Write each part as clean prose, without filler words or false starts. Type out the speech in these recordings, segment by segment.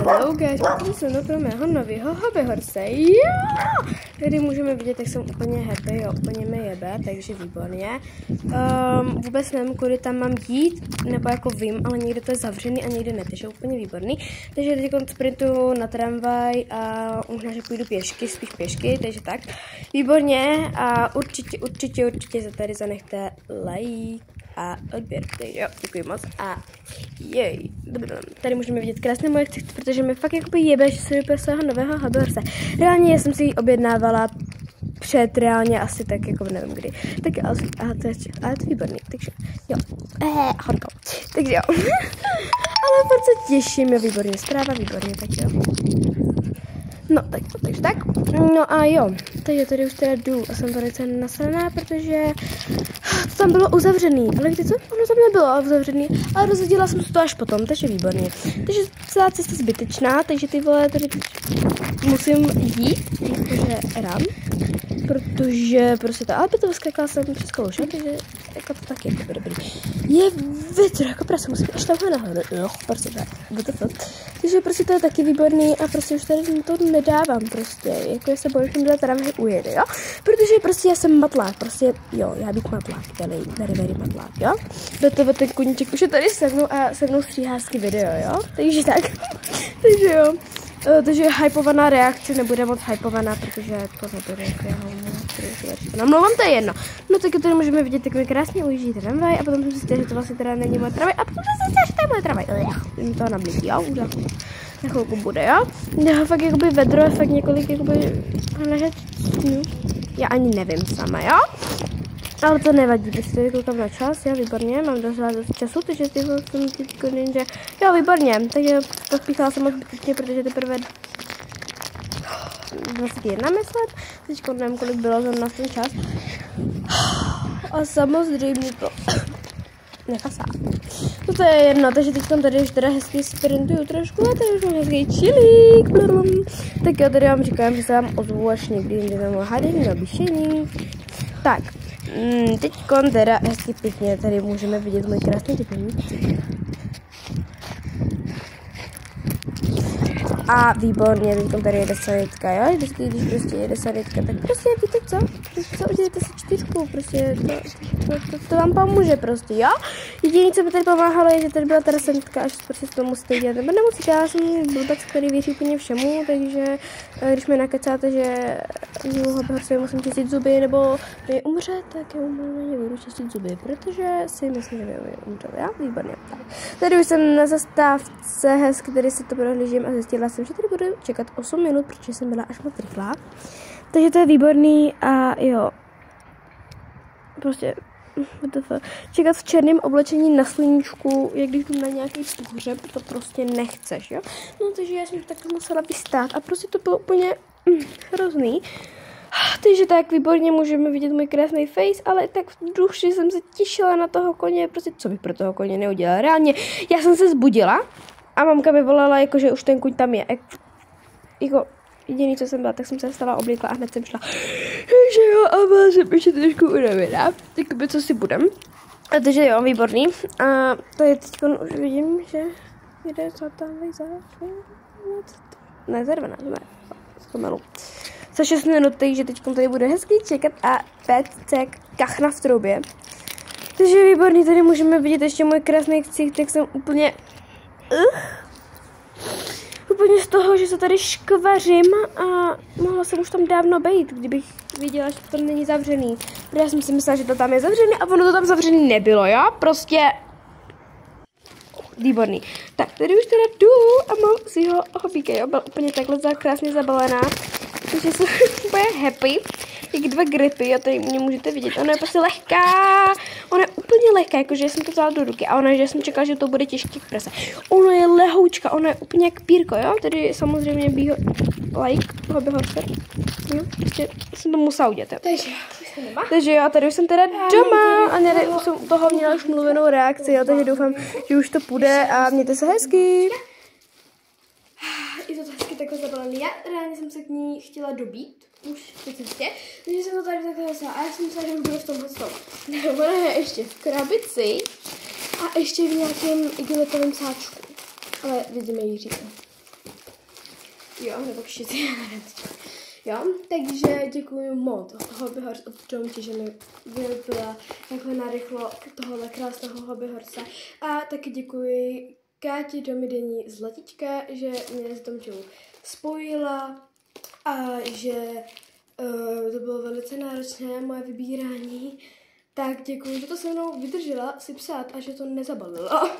Hello guys, pokud se do mého nového hobby horse. Tady můžeme vidět, jak jsem úplně happy, jo, úplně mi jebe, takže výborně. Vůbec nevím, kudy tam mám jít, nebo jako vím, ale někde to je zavřený a někde ne, takže úplně výborný. Takže teď sprintuju na tramvaj a možná, že půjdu pěšky, spíš pěšky, takže tak. Výborně a určitě se tady zanechte like a odběr, takže jo, děkuji moc a jej, dobrý, tady můžeme vidět krásné moje ksicht, protože mi fakt jakoby jebe, že se vypadá svého nového hobby horse. Reálně jsem si ji objednávala před reálně asi tak jako nevím kdy, tak jo, ale to je výborný, takže jo, horko, takže jo, ale fakt se těším, jo, výborně, zpráva, výborně, tak jo. No, takže tak. No a jo, takže tady už teda jdu a jsem velice nasraná, protože to tam bylo uzavřený. Ale víte co? Ono tam nebylo uzavřený, ale rozhodila jsem se to až potom, takže výborně. Takže celá cesta zbytečná, takže ty vole tady musím jít, jakože rám, protože prostě to, ale by to vyskakala jsem přes kaluša, takže jako to taky jako dobrý. Je větr, jako prostě musím až tamhle nahoru, prostě tak, takže prostě to je taky výborný a prostě už tady to nedávám prostě, jako já se bojím, že tam ujede, jo, protože prostě já jsem matlák, prostě jo, já bych matlák, very matlák, jo, do ten kuníček už je tady se mnou stříhá hezký video, jo, takže tak, takže jo. Takže hypovaná reakce nebude moc hypovaná, protože to nebude jako já mluvám, to je jedno. No tak tady můžeme vidět, jak mi krásně ujíždí tramvaj a potom jsem si zjistila, že to vlastně teda není moje tramvaj a potom jsem si zjistila, že to je moje tramvaj. Jim to nablíží, jo, už na chvilku bude, jo. Já fakt jakoby vedro je fakt několik jakoby já ani nevím sama, jo. Ale to nevadí, prostě tady koukám na čas, jo, výborně, mám dost času, takže jsem že jo, výborně, takže to spíchala jsem moc zbytečně, protože teprve 21 myslet, teďko nevím, kolik bylo za nás ten čas. A samozřejmě to nefasá. No to je jedno, takže teď tady už teda hezky sprintuju trošku a tady už mám hezký chilík. Tak jo, tady vám říkám, že se vám ozvu až někdy jinde na moje hádění, na bíšení. Tak. Teď teda hezky pěkně tady můžeme vidět můj krásný typení. A výborně, teď tady jede sanitka, jo? Když prostě jede sanitka, tak prostě víte co? Udělejte si 4, prostě to vám pomůže prostě, jo? Jediné, co by tady pomáhalo, je, že tady byla teda sanitka, až prostě to musíte dělat, nebo nemusíte, já jsem blbec, který věří úplně všemu, takže když mi nakecáte, že horse musím čistit zuby, nebo mi umře, tak já nebudu čistit zuby, protože si myslím, že by umřel, já? Výborně. Tak. Tady už jsem na zastávce, hezky tady si to prohlížím a zjistila jsem, že tady budu čekat 8 minut, protože jsem byla až moc rychlá. Takže to je výborný a jo. Prostě čekat v černém oblečení na sluníčku, jak když jdu na nějaký pohřeb, to prostě nechceš, jo. No takže já jsem tak musela vystát a prostě to bylo úplně hrozný. Takže tak výborně můžeme vidět můj krásný face, ale tak v duši jsem se těšila na toho koně, prostě co bych pro toho koně neudělala. Reálně, já jsem se zbudila a mamka mi volala, jako, že už ten kuň tam je. Jako jediný, co jsem byla, tak jsem se stala, oblíkla a hned jsem šla. Takže jo, a byla jsem ještě trošku unavená. Jakoby, co si budem. A takže jo, výborný. A tady teď už vidím, že jde za za 12, ne, zpomalu. Za 6 minut, takže teď tady bude hezký čekat a pecek kachna v troubě. Takže výborný, tady můžeme vidět ještě můj krásný ksicht, tak jsem úplně úplně z toho, že se tady škvařím a mohla jsem už tam dávno být, kdybych viděla, že to není zavřený. Protože já jsem si myslela, že to tam je zavřený a ono to tam zavřený nebylo, jo? Prostě výborný. Tak, tady už teda jdu a mám si ho hobíka, jo? Byla úplně takhle krásně zabalená. Takže jsem úplně happy. Jak 2 gripy, a tady mě můžete vidět. Ona je prostě lehká. Ona je úplně lehká, jakože jsem to vzala do ruky. A ona, že jsem čekala, že to bude těžký v prese. Ona je lehoučka, ona je úplně jak pírko, jo? Tady samozřejmě býho like, hobby horse. Jo, prostě jsem to musela udělat, jo. Takže jo, tady už jsem teda doma a už jsem toho měla už mluvenou reakci, jo, takže doufám, že už to půjde a mějte se hezky. Je to hezky takhle zabalený. Já reálně jsem se k ní chtěla dobít, už v cestě, takže jsem to tady takhle zasala. A já jsem myslela, že už bude v tomhle stavu. Ona je ještě v krabici a ještě v nějakém igiletovém sáčku. Ale vidíme ji říkat. Jo, nebo kšici. Jo, takže děkuji moc Hobby Horse od Tomči, že mi vyrobila takhle narychlo tohohle krásného Hobby Horse. A taky děkuji Káti Domidení z Letička, že mě s Tomčou spojila a že to bylo velice náročné moje vybírání. Tak děkuji, že to se mnou vydržela si psát a že to nezabalila.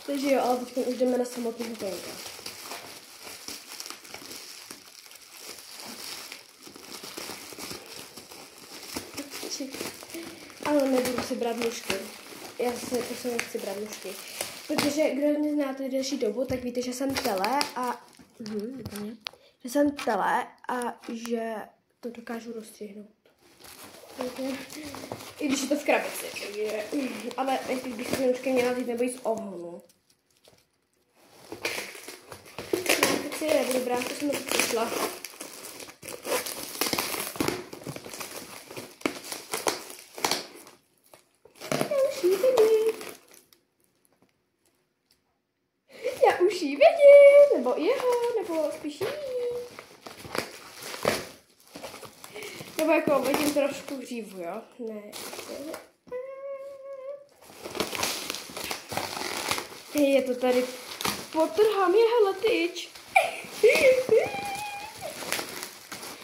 Takže jo, ale teď už jdeme na samotného penka. Ale nebudu si brát nůžky. Já si prostě nechci brát nůžky. Protože kdo mě znáte delší dobu, tak víte, že jsem tele a... že jsem tele a že to dokážu rozstřihnout. I když je to v krabici, takže... Ale jestli bych si nůžky měla vzít nebo jít z ohonu. No, tak si je nebudu brát, to jsem přišla. Já už jí vidím, nebo jeho, nebo spíš jí. Nebo jako vidím trošku hřívu, jo? Ne. Je to tady, potrhám je, hele, tyč.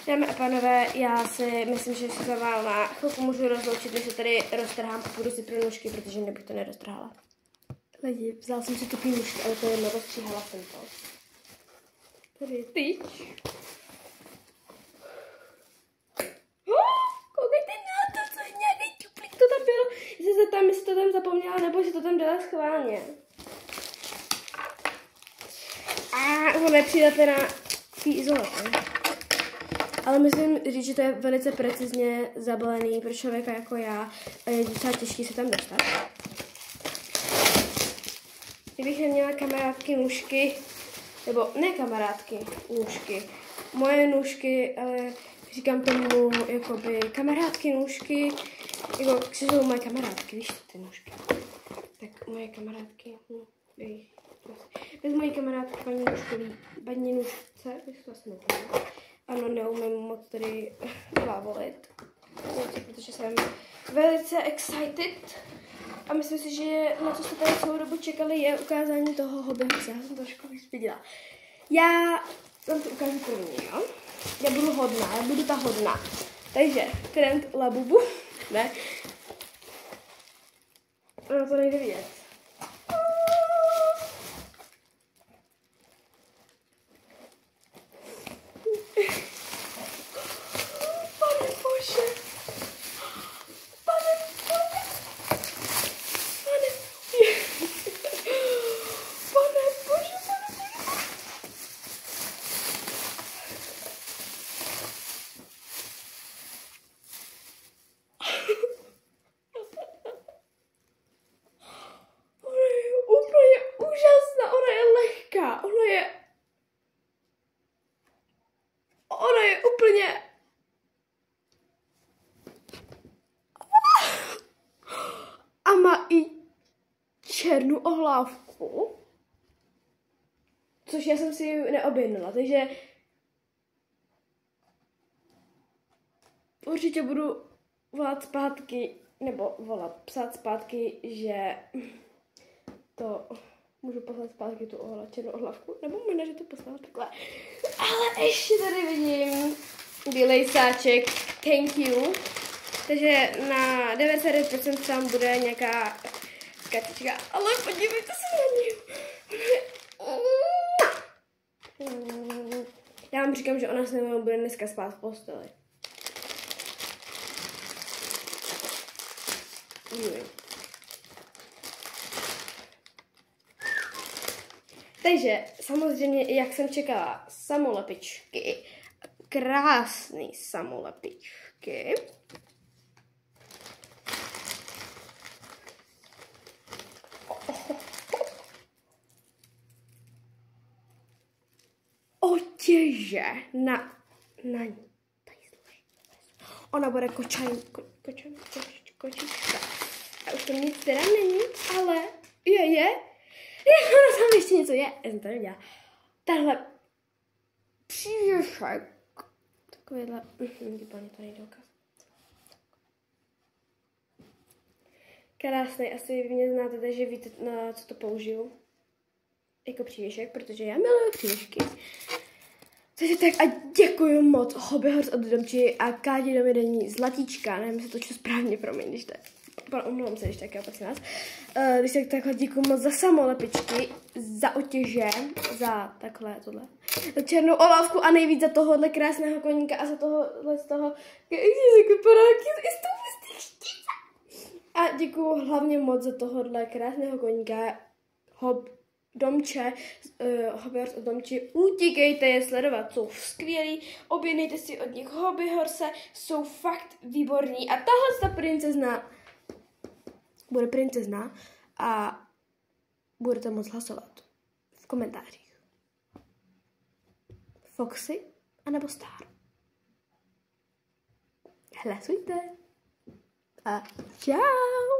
Dámy a pánové, já si myslím, že se za na chvilku můžu rozloučit, než se tady roztrhám a půjdu si pro nůžky, protože nebych to neroztrhala. Lidi, vzala jsem si tupý nůžky, ale to jedno, rozstříhala jsem to. Tady je tyč. Koukejte na to, co je nějaký tuplík, to tam bylo. Jestli se tam, jestli to tam zapomněla, nebo jestli to tam dala schválně. A ono nepřijde na tý izolace. Ale musím říct, že to je velice precizně zabalený pro člověka jako já a je docela těžký se tam dostat. Kdybych neměla kamarádky nůžky, nebo ne kamarádky nůžky, moje nůžky, ale říkám tomu jakoby kamarádky nůžky, jako že jsou moje kamarádky, víš ty nůžky. Tak moje kamarádky, bez mojí kamarádky paní nůžce, bych to asi nevěděla. Ano, neumím moc tady plávolit, protože jsem velice excited a myslím si, že na co jste tady celou dobu čekali je ukázání toho Hobby Horse. Já jsem trošku vyspědila. Já vám to ukážu první, jo? Já budu hodná, já budu ta hodná. Takže, trend Labubu, ne? No to nejde vidět. Ona je úplně... A má i černou ohlávku, což já jsem si ji neobjednala, takže určitě budu volat zpátky, nebo psát zpátky, že to můžu poslat zpátky tu černou ohlávku, nebo možná, že to poslala takhle. Ale ještě tady vidím bílej sáček, thank you. Takže na 99% tam bude nějaká katička, ale podívejte se na ní. Já vám říkám, že ona se mnou bude dneska spát v posteli. Takže samozřejmě, jak jsem čekala, samolepičky, krásný samolepičky. Otěže na ní. Ona bude kočička. A už to nic teda není, ale je. Ono tam ještě něco je. Já jsem to nedělala. Tahle přívěšek. Takovýhle, výborně to nejde ukázat. Krásný, asi vy mě znáte, takže víte, na co to použiju. Jako přívěšek, protože já miluji přívěšky. Takže tak a děkuji moc Hobby Horse od Domči a Káti Dovedení Zlatíčka, nevím, jestli to čtu správně, promiň, když tak, omlouvám se, když tak, já prosím vás. Když tak takhle děkuji moc za samolepičky, za otěže, za takhle, tohle, za černou olávku a nejvíc za tohohle krásného koníka a za tohohle z toho, jak vypadá, a děkuji hlavně moc za tohohle krásného koníka, Domče, Hobby Horse od Domči, utíkejte je sledovat, jsou skvělí, objednejte si od nich Hobby Horse, jsou fakt výborní a tahle ta princezna bude princezna a budete moc hlasovat v komentářích. Foxy anebo Star. Hlasujte a čau!